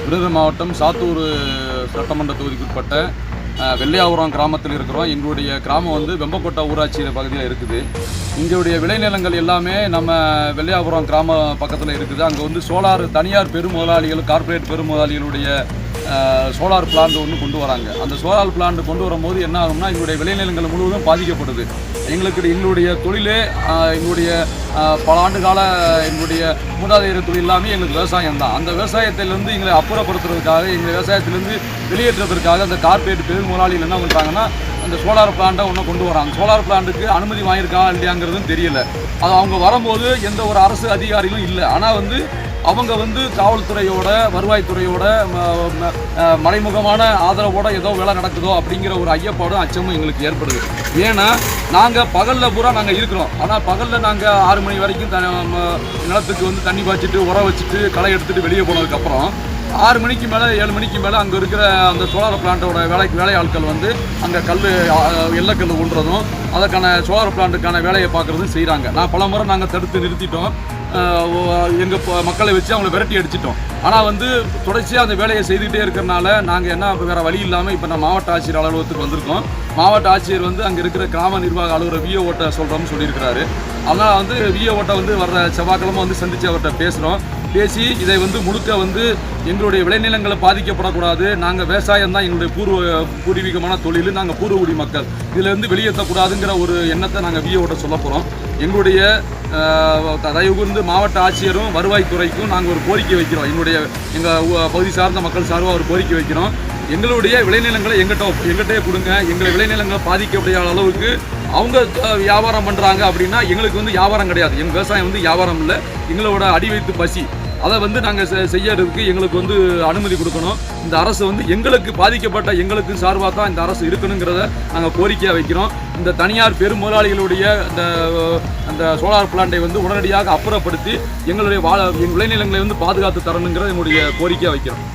விருதுநகர் மாவட்டம் சாத்தூர் சட்டமன்ற தொகுதிக்குட்பட்ட வெள்ளையாபுரம் கிராமத்தில் இருக்கிறோம். எங்களுடைய கிராமம் வந்து வெம்பக்கோட்டை ஊராட்சி பகுதியில் இருக்குது. இங்களுடைய விளைநிலங்கள் எல்லாமே நம்ம வெள்ளையாபுரம் கிராம பக்கத்தில் இருக்குது. அங்கே வந்து சோலார் தனியார் பெருமுதலாளிகள் கார்ப்பரேட் பெருமுதலாளிகளுடைய சோலார் பிளான்ட் ஒன்று கொண்டு வராங்க. அந்த சோலார் பிளான்ட் கொண்டு வரும்போது என்ன ஆகும்னா எங்களுடைய விளைநிலங்கள் முழுவதும் பாதிக்கப்படுது. எங்களுடைய தொழிலே எங்களுடைய பல ஆண்டு கால எங்களுடைய மூதாதையர் தொழில் எல்லாமே எங்களுக்கு விவசாயம் தான். அந்த விவசாயத்திலேருந்து எங்களை அப்புறப்படுத்துறதுக்காக எங்கள் விவசாயத்திலேருந்து வெளியேற்றுறதுக்காக அந்த கார்ப்பரேட் பெரும் முதலாளிகள் என்ன பண்ணுறாங்கன்னா அந்த சோலார் பிளான்ட்டை ஒன்று கொண்டு வராங்க. சோலார் பிளான்ட்டுக்கு அனுமதி வாங்கியிருக்கா இல்லையாங்கிறதும் தெரியல. அது அவங்க வரும்போது எந்த ஒரு அரசு அதிகாரிகளும் இல்லை. ஆனால் வந்து அவங்க வந்து காவல்துறையோட வருவாய்த்துறையோட மறைமுகமான ஆதரவோட ஏதோ வேலை நடக்குதோ அப்படிங்கிற ஒரு ஐயப்பாடும் அச்சமும் எங்களுக்கு ஏற்படுது. ஏன்னா நாங்கள் பகலில் பூரா நாங்கள் இருக்கிறோம். ஆனால் பகலில் நாங்கள் 6 மணி வரைக்கும் நிலத்துக்கு வந்து தண்ணி பாய்ச்சிட்டு உரம் வச்சுட்டு களை எடுத்துகிட்டு வெளியே போனதுக்கப்புறம் 6 மணிக்கு மேலே 7 மணிக்கு மேலே அங்கே இருக்கிற அந்த சோலார் பிளான்ட்டோட வேலையாட்கள் வந்து அங்கே எல்லக்கல் ஊன்றதும் அதற்கான சோலார் பிளான்ட்டுக்கான வேலையை பார்க்குறதும் செய்கிறாங்க. நான் பல முறை நாங்கள் தடுத்து நிறுத்திட்டோம். எங்கள் மக்களை வச்சு அவங்கள விரட்டி அடிச்சிட்டோம். ஆனால் வந்து தொடர்ச்சியாக அந்த வேலையை செய்துகிட்டே இருக்கிறனால நாங்கள் என்ன வேறு வழி இல்லாமல் இப்போ நான் மாவட்ட ஆட்சியர் அலுவலகத்துக்கு வந்திருக்கோம். மாவட்ட ஆட்சியர் வந்து அங்கே இருக்கிற கிராம நிர்வாக அலுவலர் விஓட்ட சொல்கிறோம்னு சொல்லியிருக்கிறாரு. அதனால் வந்து விஓட்ட வந்து வர்ற செவ்வாய்க்கிழமை வந்து சந்தித்து அவர்கிட்ட பேசி இதை வந்து முழுக்க வந்து எங்களுடைய விளைநிலங்களை பாதிக்கப்படக்கூடாது. நாங்கள் விவசாயம் தான் எங்களுடைய பூர்வீகமான தொழில். நாங்கள் பூர்வகுடி மக்கள் இதிலேருந்து வெளியேற்றக்கூடாதுங்கிற ஒரு எண்ணத்தை நாங்கள் விஓட்ட சொல்ல போகிறோம். எங்களுடைய தயவுகூர்ந்து மாவட்ட ஆட்சியரும் வருவாய்த்துறைக்கும் நாங்கள் ஒரு கோரிக்கை வைக்கிறோம். எங்கள் பகுதி சார்ந்த மக்கள் சார்பாக ஒரு கோரிக்கை வைக்கிறோம். எங்களுடைய விளைநிலங்களை எங்கிட்டே கொடுங்க. எங்களை விளைநிலங்களை பாதிக்கக்கூடிய அளவுக்கு அவங்க வியாபாரம் பண்ணுறாங்க அப்படின்னா எங்களுக்கு வந்து வியாபாரம் கிடையாது. எங்கள் விவசாயம் வந்து வியாபாரம் இல்லை. எங்களோட அடி வைத்து பசி அதை வந்து நாங்கள் செய்யறதுக்கு எங்களுக்கு வந்து அனுமதி கொடுக்கணும். இந்த அரசு வந்து எங்களுக்கு பாதிக்கப்பட்ட எங்களுக்கு சார்பாக தான் இந்த அரசு இருக்கணுங்கிறத நாங்கள் கோரிக்கையாக வைக்கிறோம். இந்த தனியார் பெரும் முதலாளிகளுடைய அந்த சோலார் பிளான்ட்டை வந்து உடனடியாக அப்புறப்படுத்தி எங்களுடைய விளைநிலங்களை வந்து பாதுகாத்து தரணுங்கிறத எங்களுடைய கோரிக்கையாக வைக்கிறோம்.